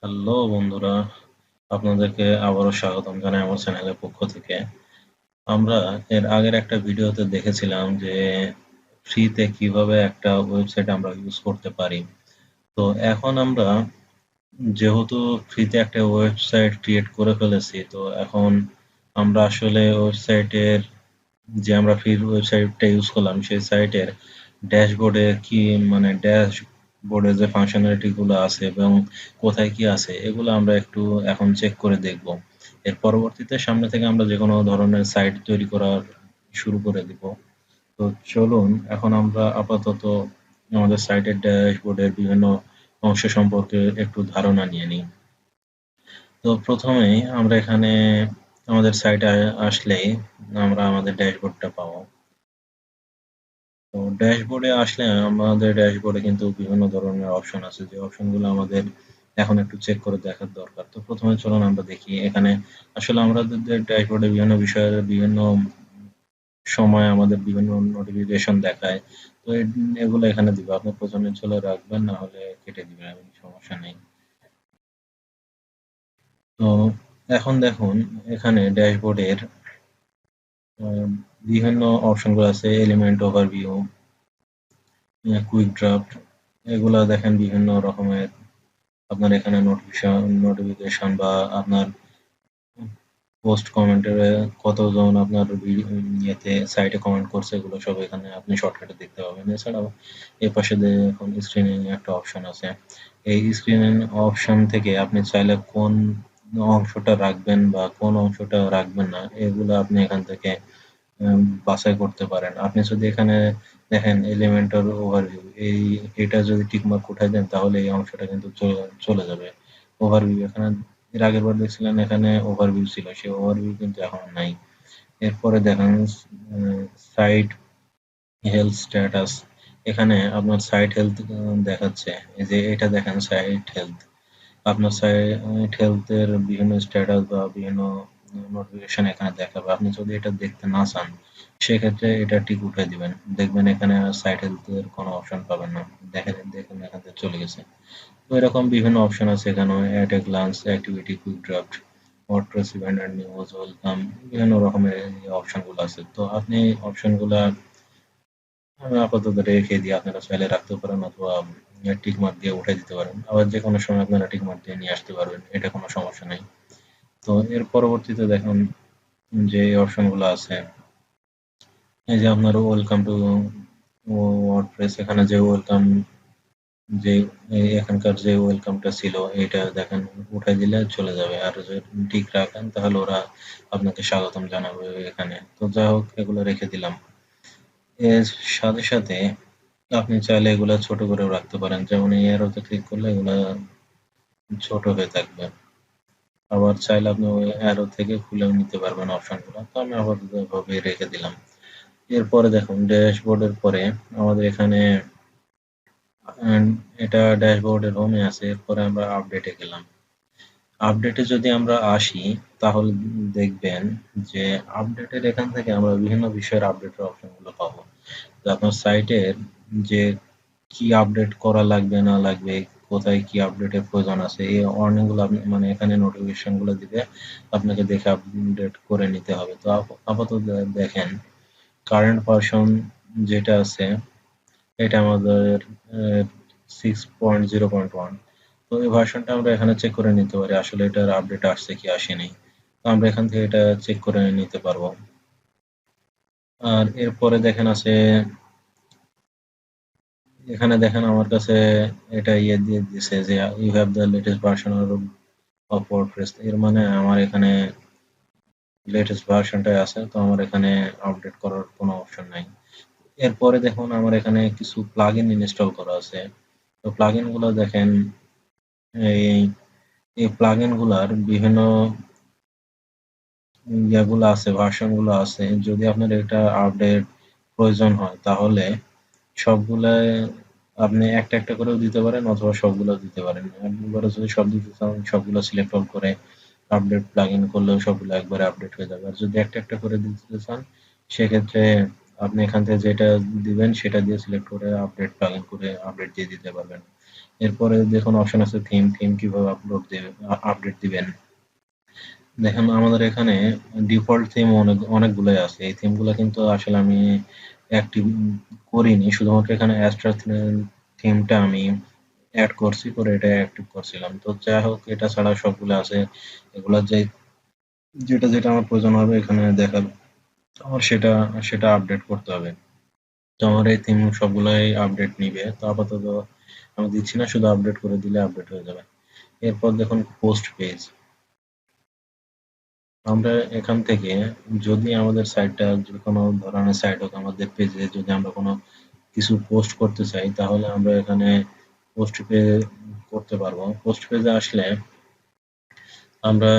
Hello বন্ধুরা, আপনাদেরকে আবারও স্বাগতম জানাই আমার চ্যানেলের পক্ষ থেকে। আমরা এর আগের একটা ভিডিওতে দেখেছিলাম যে ফ্রিতে কিভাবে একটা ওয়েবসাইট আমরা ইউজ করতে পারি। তো এখন আমরা যেহেতু ফ্রিতে একটা ওয়েবসাইট ক্রিয়েট করে ফেলেছি, তো এখন আমরা আসলে ওয়েবসাইটের যে আমরা ফ্রি ওয়েবসাইটটা ইউজ করলাম সেই সাইটের ড্যাশবোর্ডে কি মানে ড্যাশবোর্ডে যে ফাংশনালিটি গুলো আছে এবং কোথায় কি আছে এগুলো আমরা একটু এখন চেক করে দেখব। এর পরবর্তীতে সামনে থেকে আমরা যে কোনো ধরনের সাইট তৈরি করার শুরু করে দিব। তো চলুন এখন আমরা আপাতত আমাদের সাইটের ড্যাশবোর্ডের বিভিন্ন অংশ সম্পর্কে একটু ধারণা নিয়ে নিই। তো প্রথমেই আমরা এখানে আমাদের সাইটে আসলেই আমরা আমাদের ড্যাশবোর্ডটা পাবো। তো ড্যাশবোর্ডে আসলে আমাদের ড্যাশবোর্ডে কিন্তু বিভিন্ন ধরনের অপশন আছে, যে অপশনগুলো আমাদের এখন একটু চেক করে দেখার দরকার। তো প্রথমে চলুন আমরা দেখি এখানে আসলে আমাদের ড্যাশবোর্ডে বিভিন্ন বিষয়ের বিভিন্ন সময় আমাদের বিভিন্ন নোটিফিকেশন দেখায়। তো এগুলো এখানে দিব, আপনি প্রথমে চলে রাখবেন, না হলে কেটে দিবেন, সমস্যা নেই। তো এখন দেখুন এখানে ড্যাশবোর্ডের বিভিন্ন অপশনগুলো আছে, এলিমেন্ট ওভারভিউ, কুইক ড্রাফট, এগুলা দেখেন বিভিন্ন রকমের। আপনার এখানে নোটিফিকেশন বা আপনার পোস্ট কমেন্টের কতজন আপনার ইয়েতে সাইটে কমেন্ট করছে এগুলো সব এখানে আপনি শর্টকাটে দেখতে পাবেন। এছাড়াও এই পাশে দেখুন স্ক্রিনিং একটা অপশন আছে। এই স্ক্রিনিং অপশন থেকে আপনি চাইলে কোন অংশটা রাখবেন বা কোন অংশটা রাখবেন না এগুলো আপনি এখান থেকে বাছাই করতে পারেন। আপনি যদি এখানে দেখেন এলিমেন্টাল ওভারভিউ, এটা যদি টিকমার্ক উঠায় দেন তাহলে এই অংশটা কিন্তু চলে যাবে। ওভারভিউ এখানে এর আগের বার দেখছিলেন এখানে ওভারভিউ ছিল, সেই ওভারভিউ কিন্তু এখন নাই। এরপরে দেখেন সাইট হেলথ স্ট্যাটাস, এখানে আপনার সাইট হেলথ দেখাচ্ছে। এই যে এটা দেখেন সাইট হেলথ, আপনার সাইট হেলথের বিভিন্ন স্ট্যাটাস বা বিভিন্ন নোটিফিকেশন এখানে দেখাবে। আপনি যদি এটা দেখতে না চান সেক্ষেত্রে এটা টিক উঠে দিবেন, দেখবেন এখানে সাইট হেলথের কোনো অপশন পাবেন না। দেখেন এখান থেকে চলে গেছে। তো এরকম বিভিন্ন অপশন আছে এখানে, at a glance, activity, quick draft, WordPress event and news, welcome, বিভিন্ন রকমের অপশন গুলো আছে। তো আপনি অপশন গুলা আমি আপাতত রেখে দিই, আপনারা চাইলে রাখতে পারেন অথবা টিক মার্ক দিয়ে উঠে দিতে পারেন, আবার যে কোনো সময় আপনারা টিক মার্ক দিয়ে নিয়ে আসতে পারবেন, এটা কোনো সমস্যা নেই। তো এর পরবর্তীতে দেখুন যে অপশন গুলো আছে, এই যে আপনার ওয়েলকাম টু ওয়ার্ডপ্রেস, এখানে যে ওয়েলকাম, যে এখানকার যে ওয়েলকামটা ছিল এটা দেখেন উঠাই দিলে চলে যাবে, আর যদি ঠিক রাখেন তাহলে ওরা আপনাকে স্বাগতম জানাবে এখানে। তো যাই হোক এগুলো রেখে দিলাম। এর সাথে সাথে আপনি চাইলে এগুলা ছোট করেও রাখতে পারেন, যেমন এই অ্যারোতে ক্লিক করলে এগুলা ছোট হয়ে থাকবে। আবার চাইলে আপনি ওই অ্যারো থেকে খুলেও নিতে পারবেন অপশনগুলো। তো আমি আপাতত এভাবে রেখে দিলাম। এরপরে দেখুন ড্যাশবোর্ডের পরে আমাদের এখানে আহ, এটা ড্যাশবোর্ডের হোমে আছে। এরপরে আমরা আপডেটে গেলাম। আপডেটে যদি আমরা আসি তাহলে দেখবেন যে আপডেটের এখান থেকে আমরা বিভিন্ন বিষয়ের আপডেটের অপশনগুলো পাবো। যে আপনার সাইটের যে কি আপডেট করা লাগবে না লাগবে, কোথায় কি আপডেটের প্রয়োজন আছে, এই ওয়ার্নিং গুলো আপনি মানে এখানে নোটিফিকেশন গুলো দিবে, আপনাকে দেখে আপডেট করে নিতে হবে। তো আপাতত দেখেন কারেন্ট ভার্সন যেটা আছে এটা আমাদের 6.0.1। তো এই ভার্সনটা আমরা এখানে চেক করে নিতে পারি আসলে এটার আপডেট আসছে কি আসেনি। তো আমরা এখান থেকে এটা চেক করে নিতে পারবো। আর এরপরে দেখেন আছে, এখানে দেখেন আমার কাছে এটা ইয়ে দিয়ে দিছে যে you have the latest version of WordPress, এর মানে আমার এখানে লেটেস্ট ভার্সনটাই আছে, তো আমার এখানে আপডেট করার কোনো অপশন নাই। এরপরে দেখুন আমার এখানে কিছু প্লাগইন ইনস্টল করা আছে। তো প্লাগইন গুলো দেখেন, এই এই প্লাগইন গুলার বিভিন্ন ইয়েগুলো আছে, ভার্সন গুলো আছে। যদি আপনার এটা আপডেট প্রয়োজন হয় তাহলে সবগুলাই আপনি একটা একটা করেও দিতে পারেন অথবা সবগুলো দিতে পারেন। একবারে যদি সব দিতে চান সবগুলো সিলেক্ট অল করে আপডেট প্লাগইন করলেও সবগুলো একবারে আপডেট হয়ে যাবে। আর যদি একটা একটা করে দিতে চান সেক্ষেত্রে আপনি এখান থেকে যেটা দিবেন সেটা দিয়ে সিলেক্ট করে আপডেট প্লাগইন করে আপডেট দিয়ে দিতে পারবেন। এরপরে দেখুন অপশন আছে থিম। থিম কিভাবে আপডেট দিবেন। দেখেন আমাদের এখানে ডিফল্ট থিম অনেকগুলোই আছে। এই থিমগুলো কিন্তু আসলে আমি অ্যাক্টিভ করিনি, শুধুমাত্র এখানে অ্যাস্ট্রা থিমটা আমি অ্যাড করছি, করে এটা অ্যাক্টিভ করছিলাম। তো যাই হোক, এটা ছাড়া সবগুলো আছে। এগুলা যেটা যেটা আমার প্রয়োজন হবে এখানে দেখাবে, আমার সেটা সেটা আপডেট করতে হবে। তো আমার এই থিম সবগুলাই আপডেট নিবে। তো আপাতত আমি দিচ্ছি না, শুধু আপডেট করে দিলে আপডেট হয়ে যাবে। এরপর দেখুন পোস্ট পেজ। আমরা এখান থেকে যদি আমাদের সাইটটা যে কোনো ধরনের সাইট হোক, আমাদের পেজে যদি আমরা কোনো কিছু পোস্ট করতে চাই, তাহলে আমরা এখানে পোস্ট পেজ করতে পারবো। পোস্ট পেজে আসলে আমরা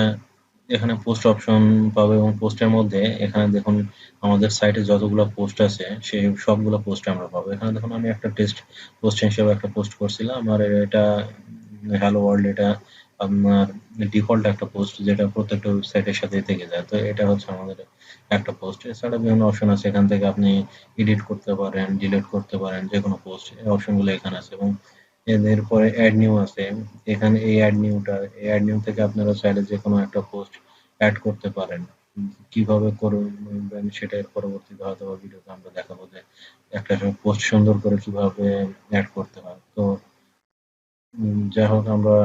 এখানে পোস্ট অপশন পাবো, এবং পোস্টের মধ্যে এখানে দেখুন আমাদের সাইটে যতগুলো পোস্ট আছে সেই সবগুলো পোস্ট আমরা পাবো। এখানে দেখুন আমি একটা টেস্ট পোস্ট হিসেবে একটা পোস্ট করছিলাম, আর এটা হ্যালো ওয়ার্ল্ড, এটা আপনার ডিফল্ট একটা পোস্ট, যেটা প্রত্যেকটা ওয়েবসাইটের সাথে থেকে যায়। তো এটা হচ্ছে আমাদের একটা পোস্ট। এছাড়া বিভিন্ন অপশন আছে, এখান থেকে আপনি এডিট করতে পারেন, ডিলিট করতে পারেন যে কোনো পোস্ট। এই অপশনগুলো এখানে আছে, এবং এরপরে অ্যাড নিউ আছে। এখানে এই অ্যাড নিউ থেকে আপনারা চাইলে যে কোনো একটা পোস্ট অ্যাড করতে পারেন। কিভাবে করবেন সেটা এর পরবর্তীতে হয়তো বা ভিডিওতে আমরা দেখাবো, যে একটা পোস্ট সুন্দর করে কিভাবে অ্যাড করতে হয়। তো যাই হোক, আমরা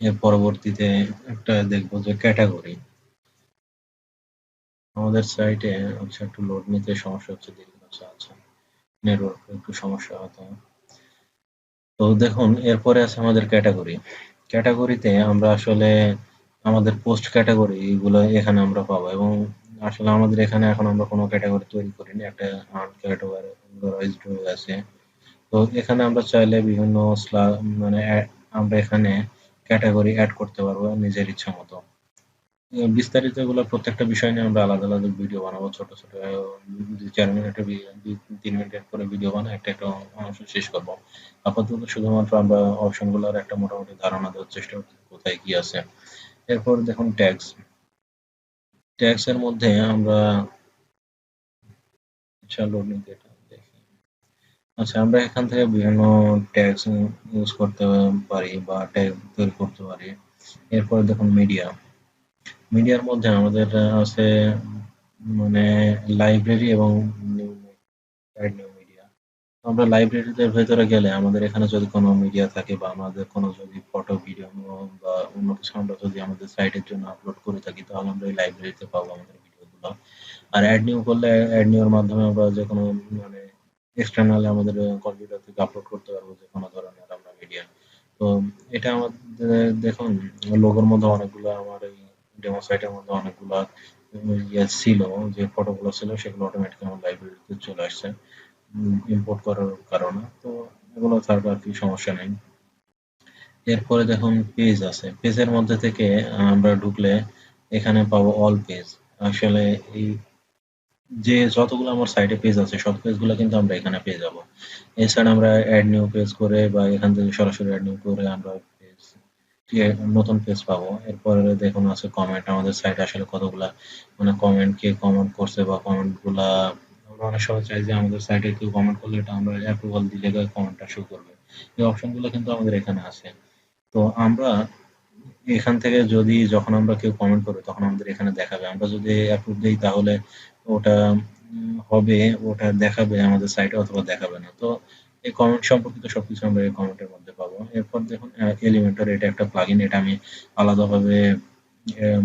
এর পরবর্তীতে একটা দেখবো যে ক্যাটাগরি। আমাদের সাইটে হচ্ছে একটু লোড নিতে সমস্যা হচ্ছে, দেখতে পাচ্ছি। আচ্ছা, নেটওয়ার্ক একটু সমস্যা হতো। তো দেখুন এরপরে আছে আমাদের ক্যাটাগরি। ক্যাটাগরিতে আমরা আসলে আমাদের পোস্ট ক্যাটাগরি গুলো এখানে আমরা পাবো, এবং আসলে আমাদের এখানে এখন আমরা কোনো ক্যাটাগরি তৈরি করিনি, একটা আনক্যাটাগরাইজড হয়ে আছে। তো এখানে আমরা চাইলে বিভিন্ন মানে আমরা এখানে ক্যাটাগরি অ্যাড করতে পারবো নিজের ইচ্ছা মতো। বিস্তারিত এগুলো প্রত্যেকটা বিষয় নিয়ে আমরা আলাদা আলাদা ভিডিও বানাবো। ছোট ছোট 2-4 মিনিটের 2-3 মিনিটের করে ভিডিও বানাই একটা একটা অংশ শেষ করবো। আপাতত শুধুমাত্র আমরা অপশনগুলোর একটা মোটামুটি ধারণা দেওয়ার চেষ্টা করছি কোথায় কি আছে। এরপর দেখুন ট্যাগস। ট্যাগস এর মধ্যে আমরা লোড নিতে এটা দেখি। আচ্ছা, আমরা এখান থেকে বিভিন্ন ট্যাগস ইউজ করতে পারি বা ট্যাগ তৈরি করতে পারি। এরপরে দেখুন মিডিয়া। মিডিয়ার মধ্যে আমাদের আছে মানে লাইব্রেরি এবং নিউ মিডিয়া। আমরা লাইব্রেরিতে ভেতরে গেলে আমাদের এখানে যদি কোনো মিডিয়া থাকে, বা আমাদের কোনো যদি ফটো, ভিডিও বা অন্য কিছু আমরা যদি আমাদের সাইটের জন্য আপলোড করে থাকি, তাহলে আমরা এই লাইব্রেরিতে পাবো আমাদের ভিডিওগুলো। আর অ্যাড নিউ করলে অ্যাড নিউ এর মাধ্যমে আমরা যে কোনো মানে এক্সটার্নালি আমাদের কম্পিউটার থেকে আপলোড করতে পারবো যে কোনো ধরনের আমরা মিডিয়া। তো এটা আমাদের দেখুন লোগোর মধ্যে অনেকগুলো, আমার এই ডেমো সাইটের মধ্যে অনেকগুলা ইয়ে ছিল, যে ফটোগুলো ছিল সেগুলো অটোমেটিক আমার লাইব্রেরিতে চলে আসছে ইম্পোর্ট করার কারণে। তো এগুলো থাকলে আর কি সমস্যা নেই। এরপরে দেখুন পেজ আছে। পেজের মধ্যে থেকে আমরা ঢুকলে এখানে পাবো অল পেজ। আসলে এই যে যতগুলো আমার সাইটে পেজ আছে সব পেজগুলো কিন্তু আমরা এখানে পেয়ে যাবো। এছাড়া আমরা অ্যাড নিউ পেজ করে বা এখান থেকে সরাসরি অ্যাড নিউ করে আমরা পেজ নতুন পেজ পাবো। এরপরে দেখুন আছে কমেন্ট। আমাদের সাইটে আসলে কতগুলা মানে কমেন্ট, কে কমেন্ট করছে বা কমেন্ট গুলা আমরা অনেক সময় চাই যে আমাদের সাইটে কেউ কমেন্ট করলে এটা আমরা অ্যাপ্রুভাল দিলে কমেন্টটা শো করবে। এই অপশন গুলো কিন্তু আমাদের এখানে আছে। তো আমরা এখান থেকে যদি যখন আমরা কেউ কমেন্ট করবে তখন আমাদের এখানে দেখাবে। আমরা যদি অ্যাপ্রুভ দেই তাহলে ওটা হবে, ওটা দেখাবে আমাদের সাইটে, অথবা দেখাবে না। তো এই কমেন্ট সম্পর্কিত সবকিছু আমরা এই কমেন্টের মধ্যে পাবো। এরপর দেখুন এলিমেন্টর, এটা একটা প্লাগইন। এটা আমি আলাদাভাবে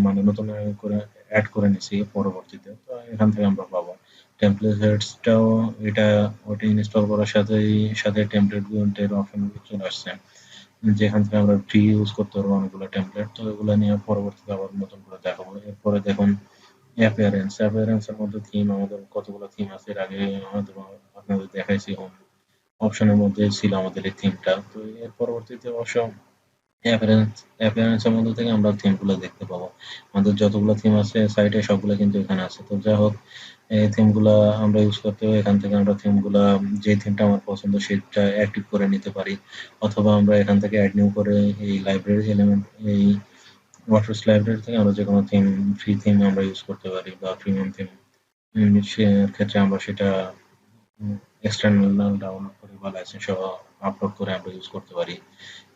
মানে নতুন করে এড করে নিছি পরবর্তীতে। তো এখান থেকে আমরা পাবো। টেমপ্লেটসটাও এটা ওটা ইনস্টল করার সাথে টেমপ্লেট এর অপশনগুলো চলে আসছে। যেখান থেকে আমরা ফ্রি ইউজ করতে পারবো অনেকগুলো টেমপ্লেট। তো এগুলো নিয়ে পরবর্তীতে আবার নতুন করে দেখাবো। এরপরে দেখুন অ্যাপিয়ারেন্স এর মধ্যে থিম, আমাদের কতগুলো থিম আছে। এর আগে হয়তো আপনাদের দেখাইছি, হোম অপশনের মধ্যে ছিল আমাদের এই থিমটা। তো এর পরবর্তীতে অবশ্য অ্যাপিয়ারেন্স এর মধ্যে থেকে আমরা থিম গুলো দেখতে পাবো। আমাদের যতগুলো থিম আছে সাইটে সবগুলো কিন্তু এখানে আছে। তো যাই হোক, এই থিম গুলা আমরা ইউজ করতে হবে। এখান থেকে আমরা থিম গুলা, যে থিমটা আমার পছন্দ সেটা অ্যাক্টিভ করে নিতে পারি, অথবা আমরা এখান থেকে অ্যাড নিউ করে এই লাইব্রেরি এলিমেন্ট, এই ওয়ার্ডপ্রেস লাইব্রেরি থেকে আমরা যে কোনো থিম, ফ্রি থিম আমরা ইউজ করতে পারি, বা প্রিমিয়াম থিম সে ক্ষেত্রে আমরা সেটা এক্সটার্নাল ডাউনলোড করে বা লাইসেন্স সহ আপলোড করে আমরা ইউজ করতে পারি।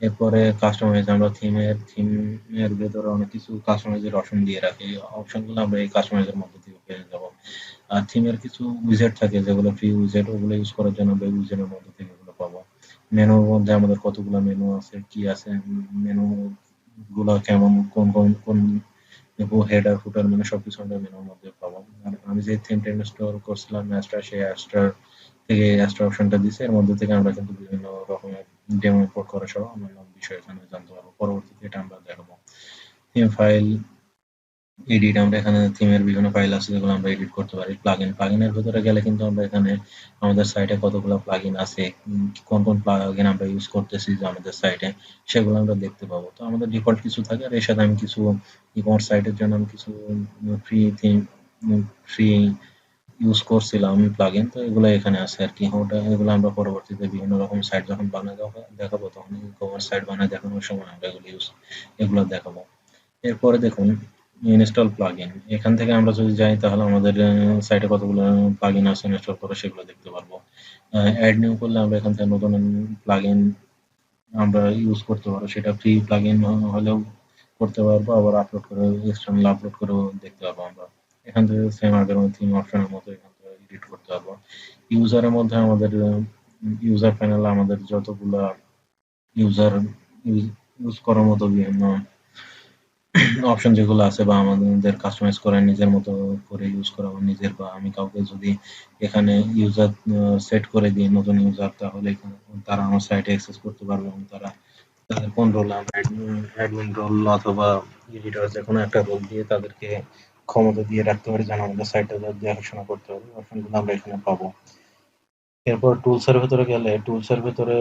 এরপরে কাস্টমাইজ, আমরা থিমের ভেতরে অনেক কিছু কাস্টমাইজের অপশন দিয়ে রাখি। অপশনগুলো আমরা এই কাস্টমাইজের মধ্যে থেকে পেয়ে যাব। আর থিমের কিছু উইজেট থাকে যেগুলো ফ্রি উইজেট, ওগুলো ইউজ করার জন্য আমরা উইজেটের মধ্যে থেকে এগুলো পাবো। মেনুর মধ্যে আমাদের কতগুলো মেনু আছে, কি আছে, মেনু গুলা কেমন, কোন কোন কোন হেডার ফুটার মানে সবকিছু আমরা মেনুর মধ্যে পাবো। আর আমি যে থিমটা ইনস্টল করছিলাম অ্যাস্ট্রা, সেই অ্যাস্ট্রার থেকে অ্যাস্ট্রা অপশনটা দিছে, এর মধ্যে থেকে আমরা কিন্তু বিভিন্ন রকমের ডেমো ইম্পোর্ট করা সহ অন্যান্য বিষয় এখানে জানতে পারবো। পরবর্তীতে এটা আমরা দেখাবো। থিম ফাইল এডিট, আমরা এখানে থিমের বিভিন্ন ফাইল আছে যেগুলো আমরা এডিট করতে পারি। প্লাগইনের ভেতরে গেলে কিন্তু আমরা এখানে আমাদের সাইটে কতগুলো প্লাগইন আছে, কোন কোন প্লাগইন আমরা ইউজ করতেছি যে আমাদের সাইটে, সেগুলো আমরা দেখতে পাবো। তো আমাদের ডিফল্ট কিছু থাকে, আর এর সাথে আমি কিছু ই-কমার্স সাইটের জন্য আমি কিছু ফ্রি থিম ফ্রি ইউজ করছিলাম প্লাগইন, তো এগুলো এখানে আছে আর কি। এগুলো আমরা পরবর্তীতে বিভিন্ন রকম সাইট যখন বানায় দেখাবো, তখন ই-কমার্স সাইট বানায় দেখানোর সময় আমরা এগুলো দেখাবো। এরপরে দেখুন ইনস্টল প্লাগইন। এখান থেকে আমরা যদি যাই তাহলে আমাদের সাইটে কতগুলো প্লাগইন আছে ইনস্টল করা, সেগুলো দেখতে পারবো। অ্যাড নিউ করলে আমরা এখান থেকে নতুন প্লাগইন আমরা ইউজ করতে পারবো, সেটা ফ্রি প্লাগইন হলেও করতে পারবো, আবার আপলোড করে এক্সটার্নাল আপলোড করেও দেখতে পারবো আমরা। এখান থেকে সেম আগের মতো থিম অপশনের মতো এখান থেকে এডিট করতে পারবো। ইউজারের মধ্যে আমাদের ইউজার প্যানেলে আমাদের যতগুলা ইউজার ইউজ করার মতো বিভিন্ন অপশন যেগুলো আছে, বা আমাদের কাস্টমাইজ করা, নিজের মতো করে ইউজ করা, বা নিজের, বা আমি কাউকে যদি এখানে ইউজার সেট করে দিই নতুন ইউজার, তাহলে তারা আমার সাইটে অ্যাক্সেস করতে পারবে, এবং তাদের কোন রোল, আমরা অ্যাডমিন রোল অথবা এডিটর যে কোনো একটা রোল দিয়ে তাদেরকে ক্ষমতা দিয়ে রাখতে পারি যেন আমাদের সাইটটা দেখাশোনা করতে পারে। অপশনগুলো আমরা এখানে পাবো। এরপর টুলসের ভেতরে গেলে, টুলসের ভেতরে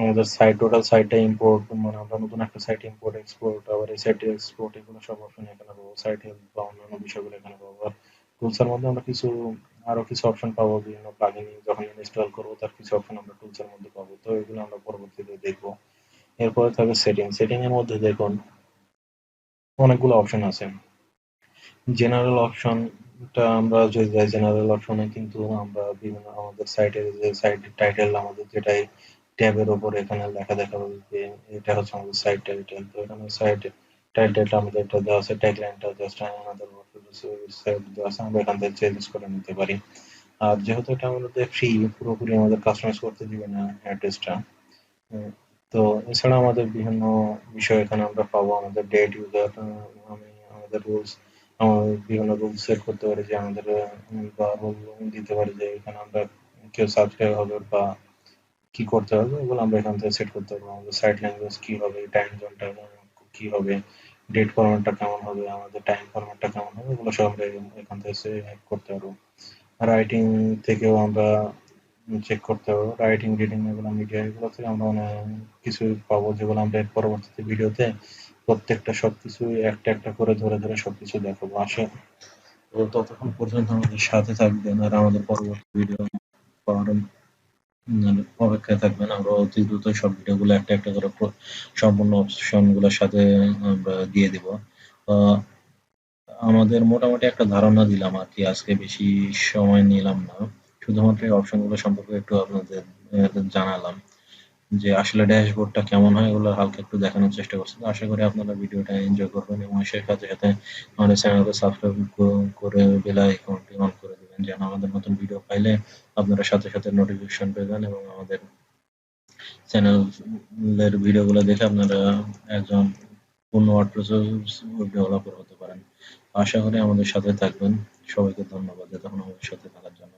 আমাদের টোটাল সাইটটা ইম্পোর্ট, মানে আমরা নতুন একটা সাইট ইম্পোর্ট এক্সপোর্ট, আবার এই সাইটে এক্সপোর্ট, এগুলো সব অপশন এখানে পাবো। সাইট হেল্প বা অন্যান্য বিষয়গুলো এখানে পাবো। আর টুলসের মধ্যে আমরা আরো কিছু অপশন পাবো, বিভিন্ন প্লাগইন যখন ইনস্টল করবো তার কিছু অপশন আমরা টুলসের মধ্যে পাবো। তো এগুলো আমরা পরবর্তীতে দেখবো। এরপরে থাকবে সেটিং এর মধ্যে দেখুন অনেকগুলো অপশন আছে। জেনারেল অপশনটা আমরা যদি যাই, জেনারেল অপশনে কিন্তু আমরা বিভিন্ন আমাদের সাইটের যে সাইট টাইটেল, আমাদের যেটাই ট্যাবের ওপর এখানে লেখা দেখাবে যে এটা হচ্ছে আমাদের সাইট টাইটেল। তো এখানে সাইট টাইটেলটা আমাদের এটা দেওয়া আছে, ট্যাগলাইনটা জাস্ট আমাদের সাইট দেওয়া আছে, আমরা এখান থেকে চেঞ্জ করে নিতে পারি। আর যেহেতু এটা আমাদের ফ্রি, পুরোপুরি আমাদের কাস্টমাইজ করতে দিবে না অ্যাড্রেসটা। তো এছাড়া আমাদের বিভিন্ন বিষয় এখানে আমরা পাবো। আমাদের ডেট, ইউজার, আমি আমাদের রুলস, বিভিন্ন রুলস সেট করতে পারি যে আমাদের বা রুল দিতে পারি যে এখানে আমরা কেউ সাবস্ক্রাইব হবে বা কি করতে হবে, এগুলো আমরা এখান থেকে সেট করতে পারবো। আমাদের সাইট ল্যাঙ্গুয়েজ কি হবে, টাইম জোনটা কি হবে, ডেট ফরম্যাটটা কেমন হবে, আমাদের টাইম ফরম্যাটটা কেমন হবে, এগুলো সব আমরা এখান থেকে সেট করতে পারবো। রাইটিং থেকেও আমরা চেক করতে পারবো। রাইটিং, রিডিং, এগুলো মিডিয়া, এগুলো থেকে আমরা অনেক কিছু পাবো, যেগুলো আমরা এর পরবর্তীতে ভিডিওতে প্রত্যেকটা সবকিছু একটা একটা করে ধরে ধরে সবকিছু দেখাবো। তো ততক্ষণ পর্যন্ত আমাদের সাথে থাকবেন, আর আমাদের পরবর্তী ভিডিও পাওয়ার অপেক্ষায় থাকবেন। আমরা অতি দ্রুত সব ভিডিওগুলো একটা একটা করে সম্পূর্ণ অপশনগুলোর সাথে আমরা দিয়ে দিব। আমাদের মোটামুটি একটা ধারণা দিলাম আর কি, আজকে বেশি সময় নিলাম না, শুধুমাত্র এই অপশনগুলো সম্পর্কে একটু আপনাদের জানালাম যে আসলে ড্যাশবোর্ডটা কেমন হয়, এগুলো হালকা একটু দেখানোর চেষ্টা করছি। তো আশা করি আপনারা ভিডিওটা এনজয় করবেন, এবং সেই সাথে সাথে আমাদের চ্যানেলকে সাবস্ক্রাইব করে বেল আইকনটি অন করে দেবেন, যেন আমাদের নতুন ভিডিও পাইলে আপনারা সাথে সাথে নোটিফিকেশন পেবেন, এবং আমাদের চ্যানেলের ভিডিওগুলো দেখে আপনারা একজন পূর্ণ ওয়ার্ডপ্রেস ডেভেলপার হতে পারেন। আশা করি আমাদের সাথে থাকবেন। সবাইকে ধন্যবাদ এতক্ষণ আমাদের সাথে থাকার জন্য।